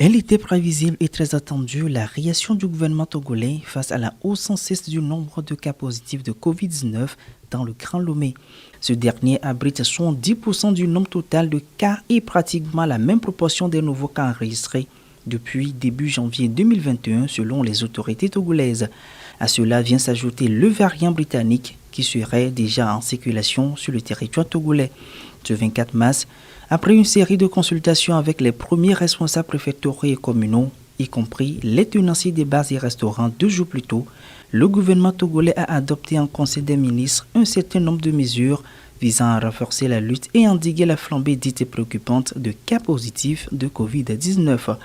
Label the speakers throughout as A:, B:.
A: Elle était prévisible et très attendue, la réaction du gouvernement togolais face à la hausse sans cesse du nombre de cas positifs de Covid-19 dans le Grand Lomé. Ce dernier abrite 70% du nombre total de cas et pratiquement la même proportion des nouveaux cas enregistrés depuis début janvier 2021 selon les autorités togolaises. À cela vient s'ajouter le variant britannique qui serait déjà en circulation sur le territoire togolais. Ce 24 mars, après une série de consultations avec les premiers responsables préfectoraux et communaux, y compris les tenanciers des bars et restaurants 2 jours plus tôt, le gouvernement togolais a adopté en Conseil des ministres un certain nombre de mesures visant à renforcer la lutte et endiguer la flambée dite préoccupante de cas positifs de Covid-19.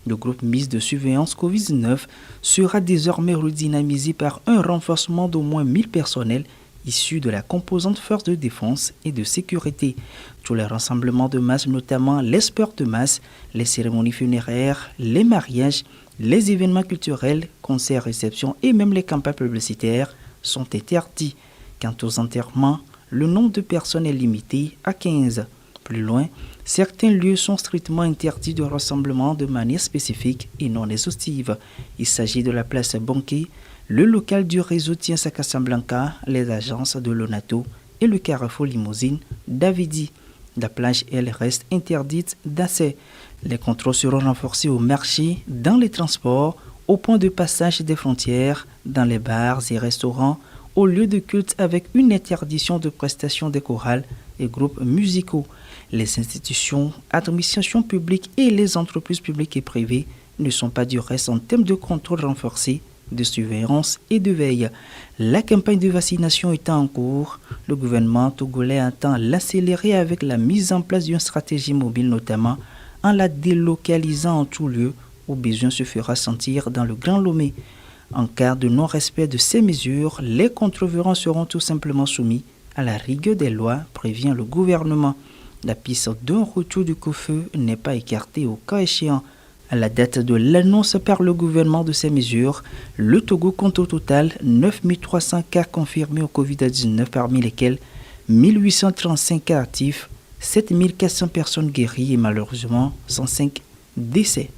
A: Le groupe mixte de surveillance Covid-19 sera désormais redynamisé par un renforcement d'au moins 1000 personnels issus de la composante force de défense et de sécurité. Tous les rassemblements de masse, notamment les sports de masse, les cérémonies funéraires, les mariages, les événements culturels, concerts, réceptions et même les campagnes publicitaires sont interdits. Quant aux enterrements, le nombre de personnes est limité à 15. Plus loin, certains lieux sont strictement interdits de rassemblement de manière spécifique et non exhaustive. Il s'agit de la place Banquet, le local du réseau Tiens à Casablanca, les agences de l'ONATO et le carrefour limousine d'Avidi. La plage, elle, reste interdite d'accès. Les contrôles seront renforcés au marché, dans les transports, au point de passage des frontières, dans les bars et restaurants, aux lieux de culte avec une interdiction de prestation des chorales et groupes musicaux. Les institutions, administrations publiques et les entreprises publiques et privées ne sont pas du reste en termes de contrôle renforcé, de surveillance et de veille. La campagne de vaccination étant en cours, le gouvernement togolais entend l'accélérer avec la mise en place d'une stratégie mobile, notamment en la délocalisant en tout lieu où besoin se fera sentir dans le Grand Lomé. En cas de non-respect de ces mesures, les contrevenants seront tout simplement soumis à la rigueur des lois, prévient le gouvernement. La piste d'un retour du couvre-feu n'est pas écartée au cas échéant. À la date de l'annonce par le gouvernement de ces mesures, le Togo compte au total 9300 cas confirmés au Covid-19, parmi lesquels 1835 cas actifs, 7400 personnes guéries et malheureusement 105 décès.